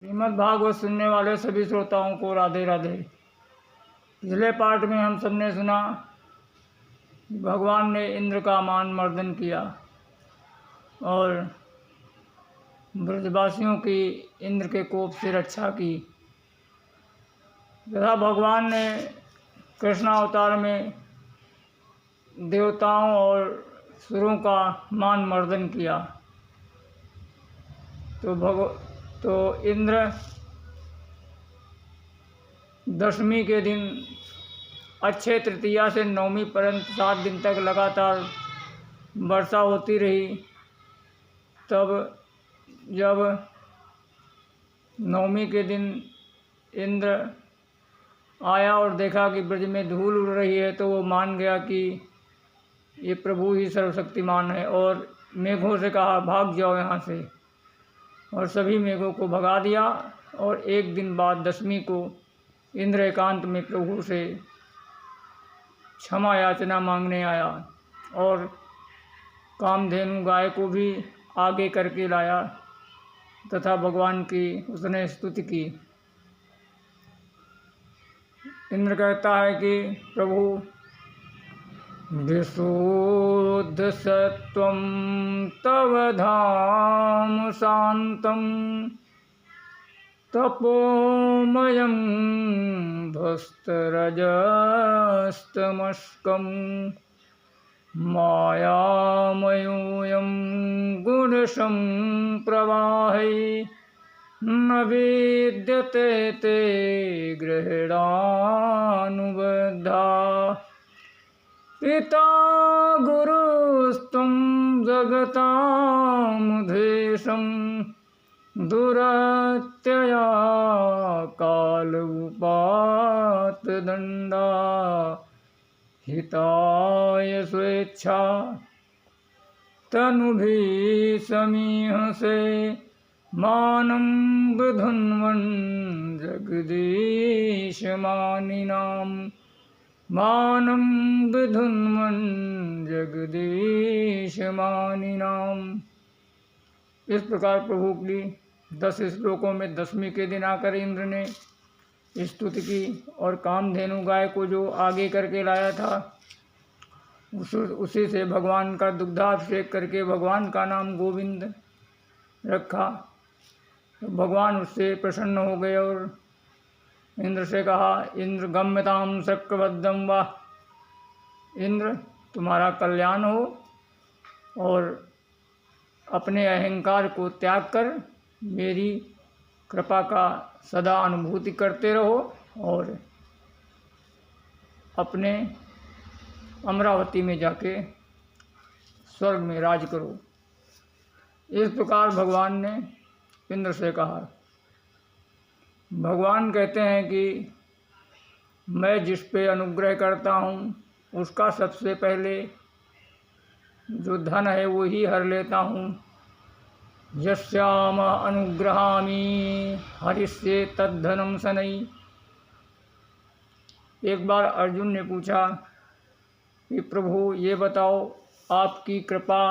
श्रीमद् भागवत सुनने वाले सभी श्रोताओं को राधे राधे। पिछले पार्ट में हम सब ने सुना कि भगवान ने इंद्र का मान मर्दन किया और ब्रजवासियों की इंद्र के कोप से रक्षा की तथा भगवान ने कृष्णावतार में देवताओं और सुरों का मान मर्दन किया। तो इंद्र दशमी के दिन अक्षय तृतीया से नवमी पर्यंत 7 दिन तक लगातार वर्षा होती रही। तब जब नवमी के दिन इंद्र आया और देखा कि ब्रज में धूल उड़ रही है तो वो मान गया कि ये प्रभु ही सर्वशक्तिमान है और मेघों से कहा भाग जाओ यहाँ से, और सभी मेघों को भगा दिया। और एक दिन बाद दशमी को इंद्र एकांत में प्रभु से क्षमा याचना मांगने आया और कामधेनु गाय को भी आगे करके लाया तथा भगवान की उसने स्तुति की। इंद्र कहता है कि प्रभु विशुद्ध सत्वं तव धाम शांतं तपोमयं भस्तरजस्तमस्कं मायामयोऽयं गुणसम्प्रवाहै न विद्यते ते ग्रहणानुबद्धा। पिता गुरुस्त्वं जगतामुधेशं दुरत्यया काल उपातदण्डा हिताय स्वेच्छा तनुभिः समीहसे मानं विधुन्वन् जगदीशमानिनाम् मानं विधुन्वन् जगदीशमानिनाम्। इस प्रकार प्रभु की 10 श्लोकों में दशमी के दिन आकर इंद्र ने स्तुति की और कामधेनु गाय को जो आगे करके लाया था उसी से भगवान का दुग्धाभिषेक करके भगवान का नाम गोविंद रखा। तो भगवान उससे प्रसन्न हो गए और इंद्र से कहा, इंद्र गम्यताम चक्रबद्धं वा, इंद्र तुम्हारा कल्याण हो और अपने अहंकार को त्याग कर मेरी कृपा का सदा अनुभूति करते रहो और अपने अमरावती में जाके स्वर्ग में राज करो। इस प्रकार भगवान ने इंद्र से कहा। भगवान कहते हैं कि मैं जिस पे अनुग्रह करता हूँ उसका सबसे पहले जो धन है वो ही हर लेता हूँ। यस्याम अनुग्रहामि हरिष्ये तद्धनम शनै। एक बार अर्जुन ने पूछा कि प्रभु ये बताओ आपकी कृपा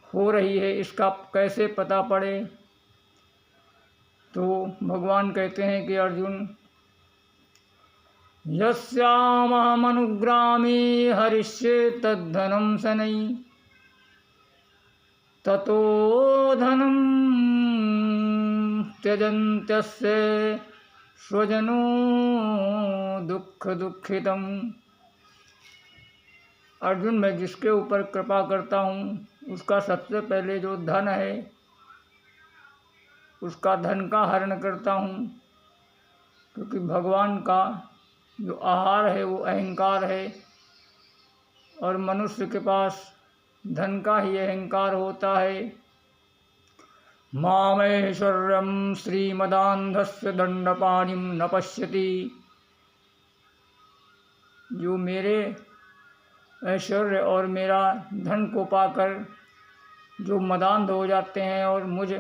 हो रही है इसका कैसे पता पड़े। तो भगवान कहते हैं कि अर्जुन यस्यामहमनुग्रामि हरिष्ये तद्धनं शनै ततो धनं त्यजन्त्यस्य स्वजनो दुःखितम्। अर्जुन मैं जिसके ऊपर कृपा करता हूँ उसका सबसे पहले जो धन है उसका धन का हरण करता हूँ, क्योंकि भगवान का जो आहार है वो अहंकार है और मनुष्य के पास धन का ही अहंकार होता है। मामैश्वर्यं श्रीमदान्धस्य दंडपाणिं न पश्यति। जो मेरे ऐश्वर्य और मेरा धन को पाकर जो मदान्ध हो जाते हैं और मुझ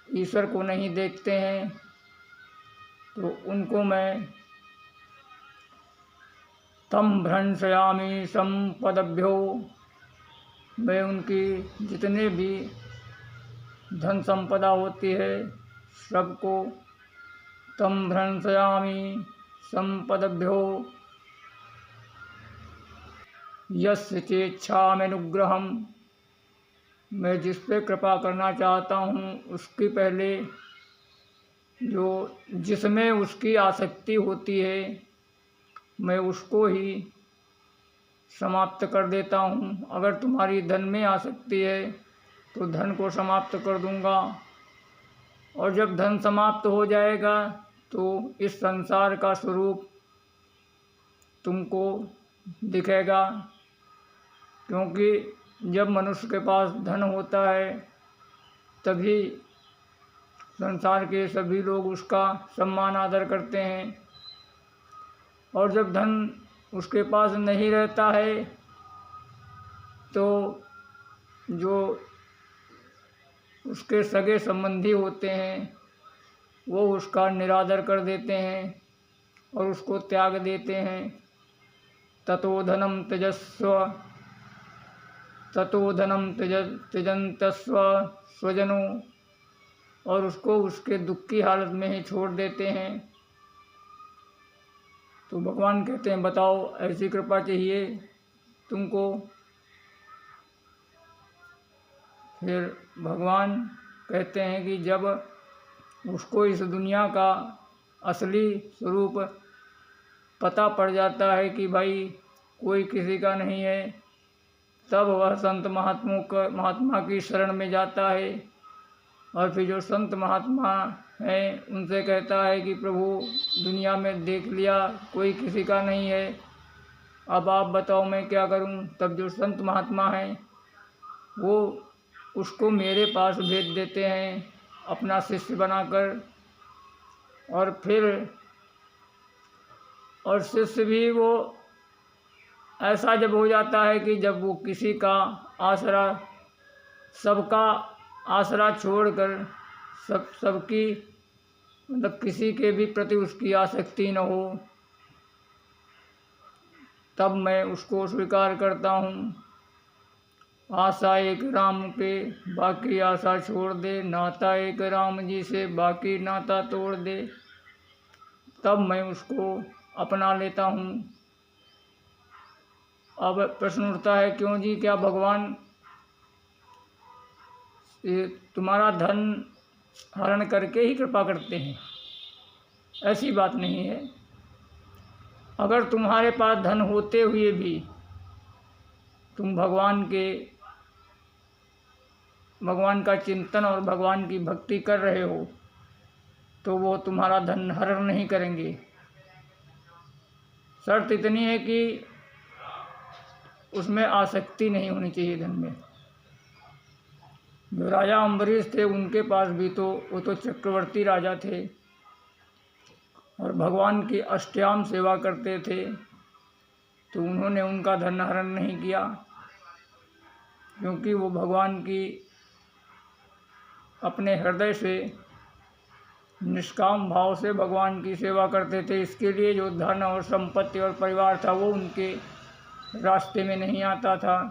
ईश्वर को नहीं देखते हैं तो उनको मैं तम भ्रंशयामि संपदभ्यो, मैं उनकी जितने भी धन संपदा होती है सबको। तम भ्रंशयामि संपदभ्यो यस्य चेच्छाम्यनुग्रहम्। मैं जिस पे कृपा करना चाहता हूँ उसकी पहले जो जिसमें उसकी आसक्ति होती है मैं उसको ही समाप्त कर देता हूँ। अगर तुम्हारी धन में आसक्ति है तो धन को समाप्त कर दूँगा, और जब धन समाप्त हो जाएगा तो इस संसार का स्वरूप तुमको दिखेगा। क्योंकि जब मनुष्य के पास धन होता है तभी संसार के सभी लोग उसका सम्मान आदर करते हैं, और जब धन उसके पास नहीं रहता है तो जो उसके सगे संबंधी होते हैं वो उसका निरादर कर देते हैं और उसको त्याग देते हैं। ततो धनम त्यजन्तस्व स्वजनों, और उसको उसके दुख की हालत में ही छोड़ देते हैं। तो भगवान कहते हैं बताओ ऐसी कृपा चाहिए तुमको। फिर भगवान कहते हैं कि जब उसको इस दुनिया का असली स्वरूप पता पड़ जाता है कि भाई कोई किसी का नहीं है, तब वह संत महात्मा की शरण में जाता है। और फिर जो संत महात्मा हैं उनसे कहता है कि प्रभु दुनिया में देख लिया कोई किसी का नहीं है, अब आप बताओ मैं क्या करूं। तब जो संत महात्मा हैं वो उसको मेरे पास भेज देते हैं अपना शिष्य बनाकर। और शिष्य भी वो ऐसा जब हो जाता है कि जब वो किसी का आसरा, सबका आसरा छोड़कर सबकी मतलब किसी के भी प्रति उसकी आसक्ति न हो, तब मैं उसको स्वीकार करता हूँ। आशा एक राम पे बाकी आशा छोड़ दे, नाता एक राम जी से बाकी नाता तोड़ दे, तब मैं उसको अपना लेता हूँ। अब प्रश्न उठता है क्यों जी, क्या भगवान तुम्हारा धन हरण करके ही कृपा करते हैं? ऐसी बात नहीं है। अगर तुम्हारे पास धन होते हुए भी तुम भगवान का चिंतन और भगवान की भक्ति कर रहे हो तो वो तुम्हारा धन हरण नहीं करेंगे। शर्त इतनी है कि उसमें आसक्ति नहीं होनी चाहिए धन में। जो राजा अम्बरीश थे उनके पास भी तो वो तो चक्रवर्ती राजा थे और भगवान की अष्टयाम सेवा करते थे, तो उन्होंने उनका धन हरण नहीं किया, क्योंकि वो भगवान की अपने हृदय से निष्काम भाव से भगवान की सेवा करते थे। इसके लिए जो धन और संपत्ति और परिवार था वो उनके रास्ते में नहीं आता था।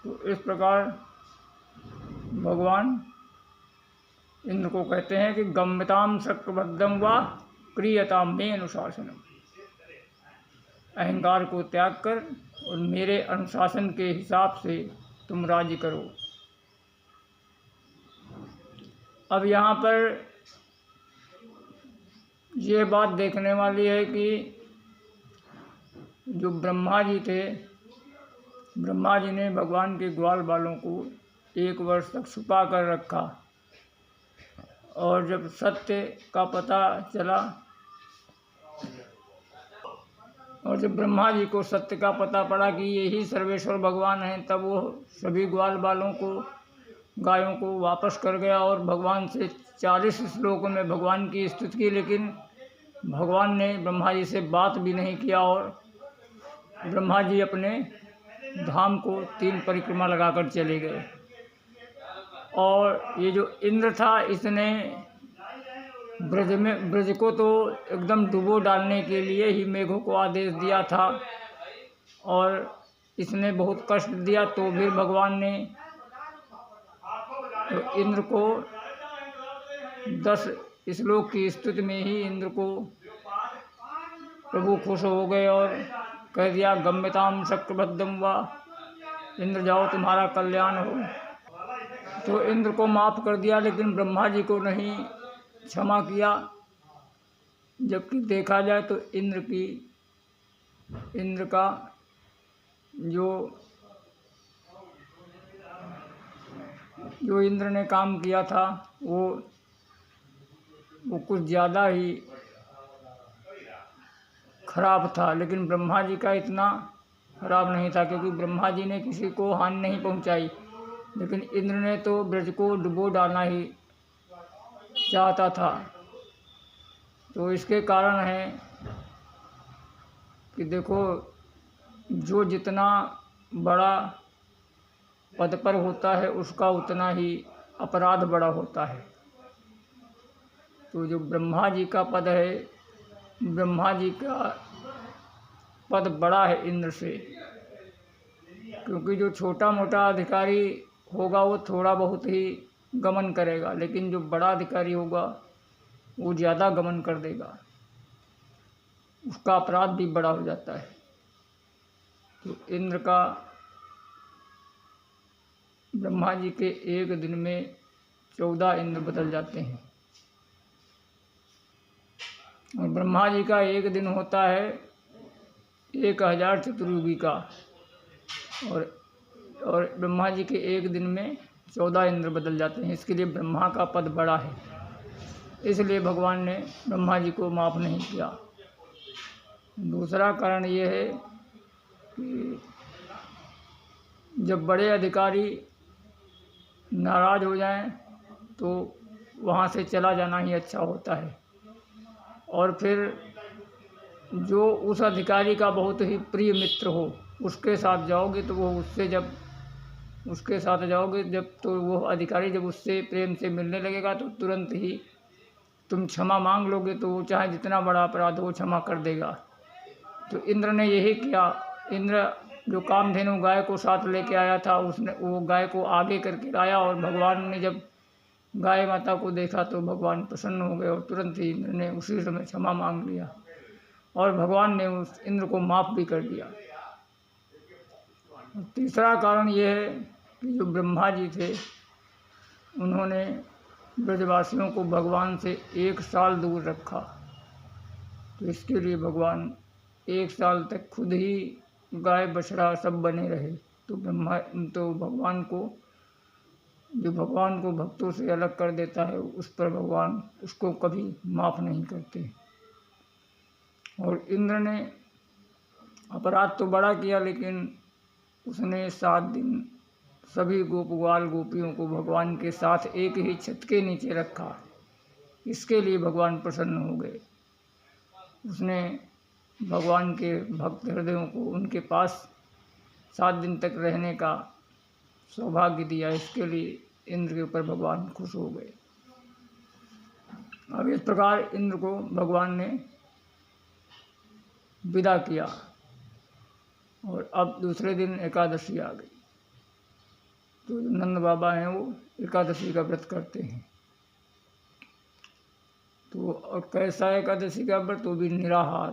तो इस प्रकार भगवान इंद्र को कहते हैं कि गम्यताम शक्रबद्धम व क्रियताम मे अनुशासनम। अहंकार को त्याग कर और मेरे अनुशासन के हिसाब से तुम राज्य करो। अब यहाँ पर यह बात देखने वाली है कि जो ब्रह्मा जी थे, ब्रह्मा जी ने भगवान के ग्वाल बालों को 1 वर्ष तक छुपा कर रखा, और जब सत्य का पता चला और जब ब्रह्मा जी को सत्य का पता पड़ा कि यही सर्वेश्वर भगवान हैं, तब वो सभी ग्वाल बालों को, गायों को वापस कर गया और भगवान से 40 श्लोकों में भगवान की स्तुति की। लेकिन भगवान ने ब्रह्मा जी से बात भी नहीं किया और ब्रह्मा जी अपने धाम को 3 परिक्रमा लगाकर चले गए। और ये जो इंद्र था इसने ब्रज को तो एकदम डुबो डालने के लिए ही मेघों को आदेश दिया था, और इसने बहुत कष्ट दिया, तो भी भगवान ने तो इंद्र को 10 श्लोक की स्तुति में ही इंद्र को प्रभु खुश हो गए और कह दिया गम्यताम शक्रभद्रम वा, इंद्र जाओ तुम्हारा कल्याण हो। तो इंद्र को माफ़ कर दिया, लेकिन ब्रह्मा जी को नहीं क्षमा किया। जबकि देखा जाए तो इंद्र का जो इंद्र ने काम किया था वो कुछ ज़्यादा ही खराब था, लेकिन ब्रह्मा जी का इतना खराब नहीं था, क्योंकि ब्रह्मा जी ने किसी को हानि नहीं पहुंचाई, लेकिन इंद्र ने तो ब्रज को डुबो डालना ही चाहता था। तो इसके कारण है कि देखो, जो जितना बड़ा पद पर होता है उसका उतना ही अपराध बड़ा होता है। तो जो ब्रह्मा जी का पद है, ब्रह्मा जी का पद बड़ा है इंद्र से, क्योंकि जो छोटा मोटा अधिकारी होगा वो थोड़ा बहुत ही गमन करेगा, लेकिन जो बड़ा अधिकारी होगा वो ज़्यादा गमन कर देगा, उसका अपराध भी बड़ा हो जाता है। तो इंद्र का ब्रह्मा जी के एक दिन में 14 इंद्र बदल जाते हैं, और ब्रह्मा जी का एक दिन होता है 1000 चतुर्युगी का, और ब्रह्मा जी के एक दिन में 14 इंद्र बदल जाते हैं। इसके लिए ब्रह्मा का पद बड़ा है, इसलिए भगवान ने ब्रह्मा जी को माफ़ नहीं किया। दूसरा कारण ये है कि जब बड़े अधिकारी नाराज़ हो जाएं तो वहाँ से चला जाना ही अच्छा होता है, और फिर जो उस अधिकारी का बहुत ही प्रिय मित्र हो उसके साथ जाओगे तो वो उसके साथ जाओगे जब, तो वो अधिकारी जब उससे प्रेम से मिलने लगेगा तो तुरंत ही तुम क्षमा मांग लोगे, तो वो चाहे जितना बड़ा अपराध हो क्षमा कर देगा। तो इंद्र ने यही किया। इंद्र जो कामधेनु गाय को साथ लेके आया था, उसने वो गाय को आगे करके लाया, और भगवान ने जब गाय माता को देखा तो भगवान प्रसन्न हो गए, और तुरंत ही इंद्र ने उसी समय क्षमा मांग लिया, और भगवान ने उस इंद्र को माफ़ भी कर दिया। तीसरा कारण ये है कि जो ब्रह्मा जी थे उन्होंने ब्रजवासियों को भगवान से 1 साल दूर रखा, तो इसके लिए भगवान 1 साल तक खुद ही गाय बछड़ा सब बने रहे। तो भगवान को भक्तों से अलग कर देता है, उस पर भगवान उसको कभी माफ़ नहीं करते। और इंद्र ने अपराध तो बड़ा किया, लेकिन उसने 7 दिन सभी गोप ग्वाल गोपियों को भगवान के साथ एक ही छत के नीचे रखा। इसके लिए भगवान प्रसन्न हो गए। उसने भगवान के भक्त हृदयों को उनके पास 7 दिन तक रहने का सौभाग्य दिया। इसके लिए इंद्र के ऊपर भगवान खुश हो गए। अब इस प्रकार इंद्र को भगवान ने विदा किया, और अब दूसरे दिन एकादशी आ गई। तो जो नंद बाबा हैं वो एकादशी का व्रत करते हैं। तो और कैसा एकादशी का व्रत, वो भी निराहार।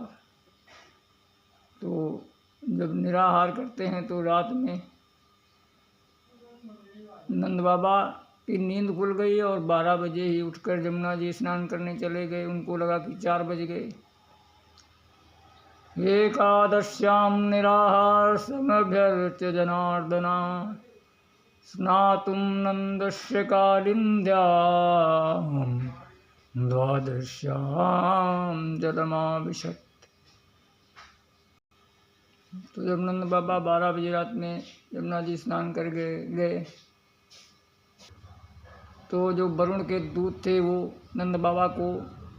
तो जब निराहार करते हैं तो रात में नंद बाबा की नींद खुल गई, और 12 बजे ही उठकर जमुना जी स्नान करने चले गए। उनको लगा कि 4 बज गए। एकादश्याम निराहार समभ्यर्च्य जनार्दना स्नातुं नंदस्य कालिन्द्यां द्वादश्याम जलमाभिषक्त। तो जब नंद बाबा 12 बजे रात में यमुना जी स्नान कर गए तो जो वरुण के दूत थे वो नंद बाबा को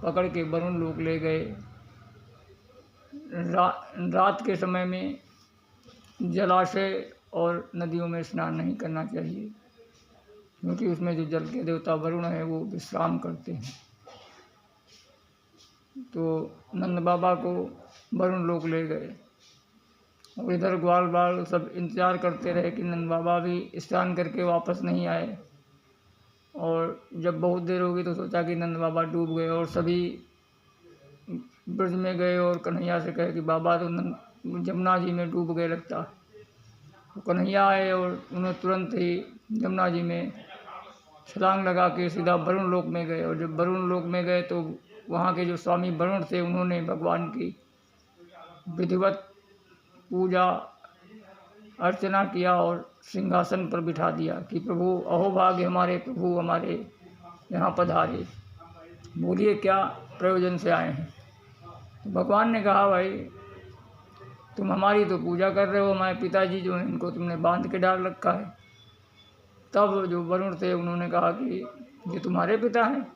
पकड़ के वरुण लोक ले गए। रात के समय में जलाशय और नदियों में स्नान नहीं करना चाहिए, क्योंकि उसमें जो जल के देवता वरुण है वो विश्राम करते हैं। तो नंद बाबा को वरुण लोक ले गए, और इधर ग्वाल बाल सब इंतज़ार करते रहे कि नंद बाबा भी स्नान करके वापस नहीं आए। जब बहुत देर हो गई तो सोचा कि नंद बाबा डूब गए और सभी ब्रज में गए और कन्हैया से कहे कि बाबा तो जमुना जी में डूब गए लगता। तो कन्हैया आए और उन्होंने तुरंत ही जमुना जी में छलांग लगा के सीधा वरुण लोक में गए। और जब वरुण लोक में गए तो वहाँ के जो स्वामी वरुण थे उन्होंने भगवान की विधिवत पूजा अर्चना किया और सिंहासन पर बिठा दिया कि प्रभु अहोभाग्य हमारे प्रभु हमारे यहाँ पधारे, बोलिए क्या प्रयोजन से आए हैं। तो भगवान ने कहा भाई तुम हमारी तो पूजा कर रहे हो, हमारे पिताजी जो हैं इनको तुमने बांध के डाल रखा है। तब जो वरुण थे उन्होंने कहा कि ये तुम्हारे पिता हैं?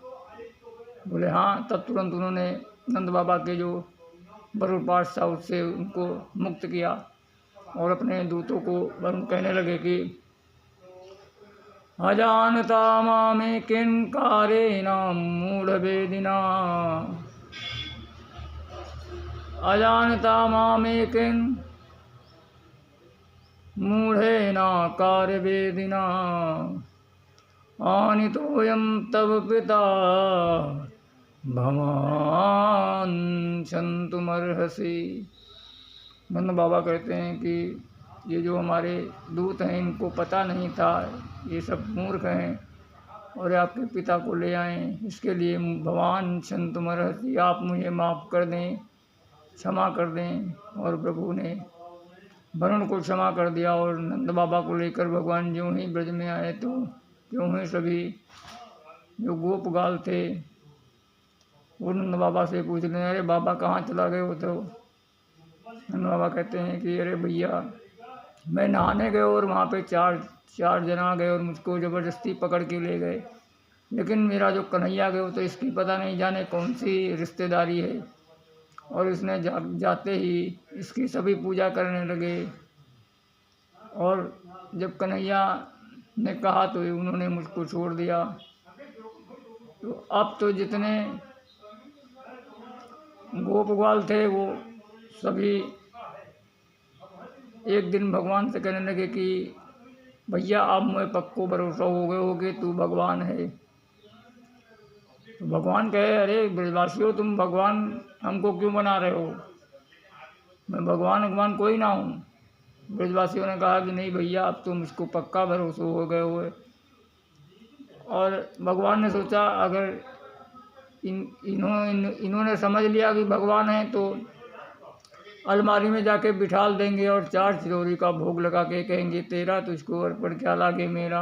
बोले हाँ। तब तुरंत उन्होंने नंद बाबा के जो वरुण पास था उससे उनको मुक्त किया और अपने दूतों को वरुण कहने लगे कि अजानता मामे किन कारेण मूढ़वेदिना, अजानता मामेकिन मूढ़ेन कार्यवेदिना, आनीतोऽयं तव पिता भवान क्षन्तुमर्हसि। नंद बाबा कहते हैं कि ये जो हमारे दूत हैं इनको पता नहीं था, ये सब मूर्ख हैं और आपके पिता को ले आए, इसके लिए भगवान क्षन्तुमर्हसि, आप मुझे माफ़ कर दें, क्षमा कर दें। और प्रभु ने वरुण को क्षमा कर दिया और नंद बाबा को लेकर भगवान ज्यों ही ब्रज में आए तो त्यों ही सभी जो गोप गाल थे वो नंद बाबा से पूछ रहे हैं, अरे बाबा कहाँ चला गए हो? तो नंद बाबा कहते हैं कि अरे भैया मैं नहाने गए और वहाँ पे चार जना गए और मुझको ज़बरदस्ती पकड़ के ले गए, लेकिन मेरा जो कन्हैया गए तो इसकी पता नहीं जाने कौन सी रिश्तेदारी है और इसने जाते ही इसकी सभी पूजा करने लगे। और जब कन्हैया ने कहा तो उन्होंने मुझको छोड़ दिया। तो अब तो जितने गोपवाल थे वो सभी एक दिन भगवान से कहने लगे कि भैया आप मुझे पक्को भरोसा हो गए हो कि तू भगवान है। तो भगवान कहे अरे ब्रजवासियों तुम भगवान हमको क्यों बना रहे हो? मैं भगवान कोई ना हूँ। ब्रजवासियों ने कहा कि नहीं भैया अब तो मुझको पक्का भरोसा हो गए हुए। और भगवान ने सोचा अगर इन्होंने समझ लिया कि भगवान है तो अलमारी में जाके बिठाल देंगे और 4 चिरौरी का भोग लगा के कहेंगे तेरा तुझको अर्पण क्या लागे मेरा,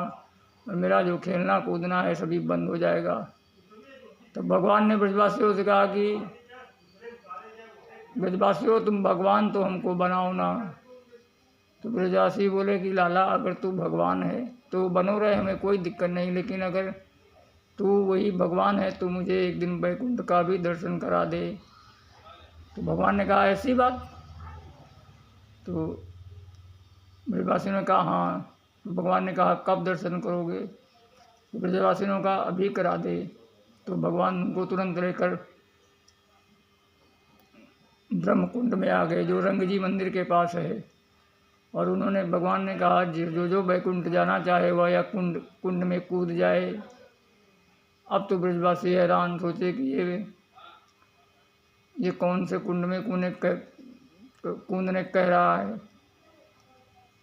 और मेरा जो खेलना कूदना है सभी बंद हो जाएगा। तो भगवान ने ब्रजवासियों से कहा कि ब्रजवासियों तुम भगवान तो हमको बनाओ ना। तो ब्रजवासी बोले कि लाला अगर तू भगवान है तो बनो रहे, हमें कोई दिक्कत नहीं, लेकिन अगर तू वही भगवान है तो मुझे एक दिन वैकुंठ का भी दर्शन करा दे। तो भगवान ने कहा ऐसी बात? तो ब्रजवासी ने कहा हाँ। तो भगवान ने कहा कब दर्शन करोगे? तो ब्रजवासी ने कहा अभी करा दे। तो भगवान उनको तुरंत लेकर ब्रह्मकुंड में आ गए जो रंगजी मंदिर के पास है। और उन्होंने भगवान ने कहा जो वैकुंठ जाना चाहे वह या कुंड में कूद जाए। अब तो ब्रजवासी हैरान, सोचे कि ये कौन से कुंड में कूदने कह रहा है।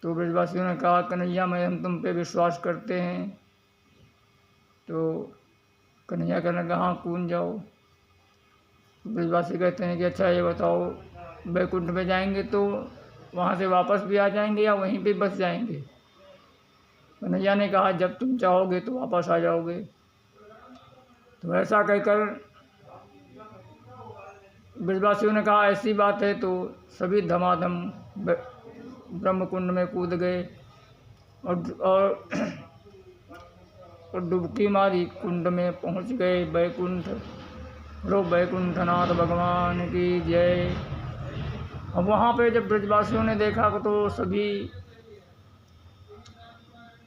तो ब्रजवासियों ने कहा कन्हैया मैं हम तुम पे विश्वास करते हैं। तो कन्हैया कहने लगा हाँ कूद जाओ। तो ब्रजवासी कहते हैं कि अच्छा ये बताओ वैकुंठ में जाएंगे तो वहाँ से वापस भी आ जाएंगे या वहीं पे बस जाएंगे? कन्हैया ने कहा जब तुम चाहोगे तो वापस आ जाओगे। तो ऐसा कहकर ब्रजवासियों ने कहा ऐसी बात है। तो सभी धमाधम ब्रह्मकुंड में कूद गए और डुबकी मारी कुंड में पहुंच गए वैकुंठ। लो वैकुंठनाथ भगवान की जय। अब वहाँ पे जब ब्रजवासियों ने देखा तो सभी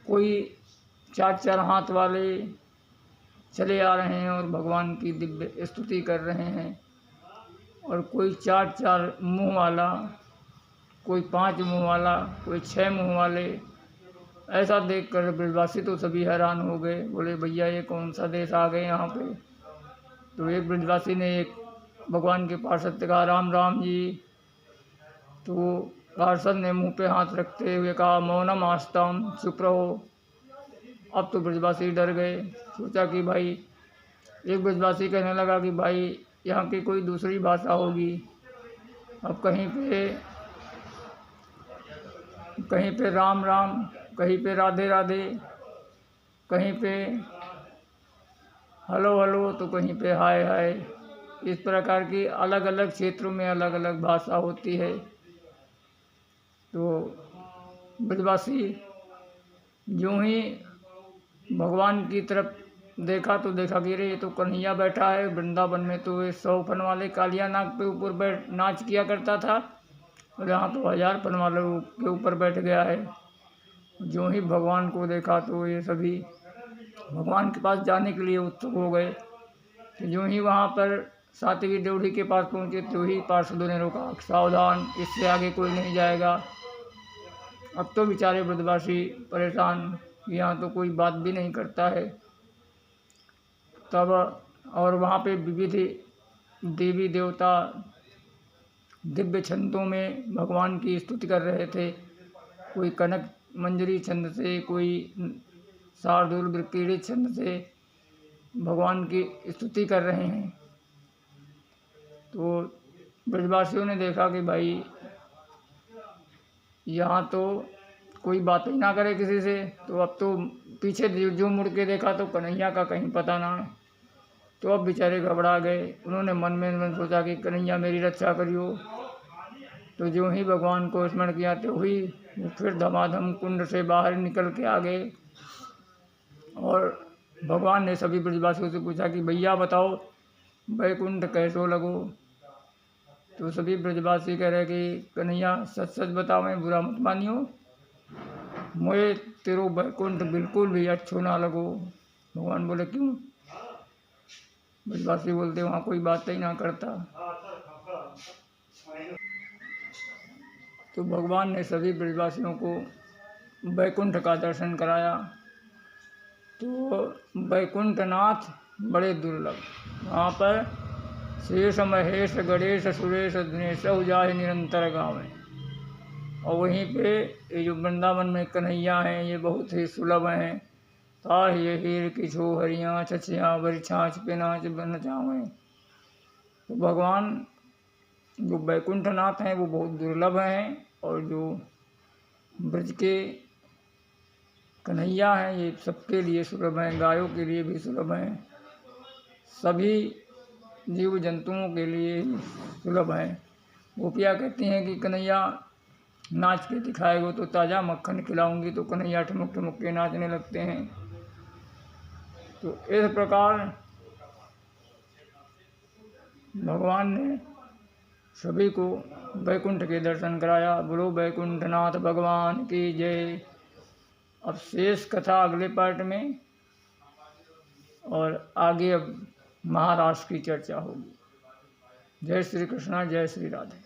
कोई 4 हाथ वाले चले आ रहे हैं और भगवान की दिव्य स्तुति कर रहे हैं, और कोई 4 मुँह वाला, कोई 5 मुँह वाला, कोई 6 मुँह वाले ऐसा देखकर ब्रजवासी तो सभी हैरान हो गए, बोले भैया ये कौन सा देश आ गए यहाँ पे। तो एक ब्रजवासी ने एक भगवान के पार्षद से कहा, राम राम जी। तो पार्षद ने मुंह पे हाथ रखते हुए कहा, मौनम आस्ताम, चुप रहो। अब तो ब्रजवासी डर गए, सोचा कि भाई, एक ब्रजवासी कहने लगा कि भाई यहाँ की कोई दूसरी भाषा होगी। अब कहीं पे राम राम, कहीं पे राधे राधे, कहीं पे हेलो हेलो, तो कहीं पे हाय हाय। इस प्रकार की अलग अलग क्षेत्रों में अलग अलग भाषा होती है। तो ब्रजवासी यूं ही भगवान की तरफ देखा तो देखा कि रे ये तो कन्हैया बैठा है। वृंदावन में तो ये 100 फन वाले कालिया नाग पे ऊपर बैठ नाच किया करता था, और यहाँ तो 1000 फन वाले के ऊपर बैठ गया है। जो ही भगवान को देखा तो ये सभी भगवान के पास जाने के लिए उत्सुक हो गए। तो जो ही वहाँ पर सातवीं ड्योढ़ी के पास पहुँचे तो ही पार्षदों ने रोका, सावधान, इससे आगे कोई नहीं जाएगा। अब तो बेचारे ब्रजवासी परेशान, यहाँ तो कोई बात भी नहीं करता है। तब और वहाँ पे विविध देवी देवता दिव्य छंदों में भगवान की स्तुति कर रहे थे। कोई कनक मंजरी छंद से, कोई शार्दूल वृक्कीड़ित छंद से भगवान की स्तुति कर रहे हैं। तो ब्रजवासियों ने देखा कि भाई यहाँ तो कोई बात ही ना करे किसी से। तो अब तो पीछे जो मुड़ के देखा तो कन्हैया का कहीं पता ना है। तो अब बेचारे घबरा गए। उन्होंने मन में सोचा कि कन्हैया मेरी रक्षा करियो। तो जो ही भगवान को स्मरण किया तो ही वो फिर धमाधम कुंड से बाहर निकल के आ गए। और भगवान ने सभी ब्रजवासियों से पूछा कि भैया बताओ वैकुंठ कैसो लगो। तो सभी ब्रजवासी कह रहे कि कन्हैया सच सच बताओ, मैं बुरा मत मानियो, मुझे तेरो वैकुंठ बिल्कुल भी अच्छो ना लगो। भगवान बोले क्यों? ब्रजवासी बोलते वहाँ कोई बात ही ना करता। तो भगवान ने सभी ब्रजवासियों को वैकुंठ का दर्शन कराया। तो वैकुंठनाथ बड़े दुर्लभ, वहाँ पर शेष महेश गणेश सुरेश दिनेश जाहि निरंतर गावें। और वहीं पे ये जो वृंदावन में कन्हैया हैं ये बहुत ही सुलभ हैं। ताहि हीर किछो हरियाँ छछियाँ बरि छाछ पे नाच बन जावें। तो भगवान जो वैकुंठनाथ हैं वो बहुत दुर्लभ हैं, और जो ब्रज के कन्हैया हैं ये सबके लिए सुलभ हैं, गायों के लिए भी सुलभ हैं, सभी जीव जंतुओं के लिए सुलभ हैं। गोपियाँ कहती हैं कि कन्हैया नाच के दिखाएगो तो ताज़ा मक्खन खिलाऊंगी, तो कन्हैया ठुमक ठुमक के नाचने लगते हैं। तो इस प्रकार भगवान ने सभी को वैकुंठ के दर्शन कराया। बोलो वैकुंठनाथ भगवान की जय। अब शेष कथा अगले पार्ट में, और आगे अब महाराष्ट्र की चर्चा होगी। जय श्री कृष्णा, जय श्री राधे।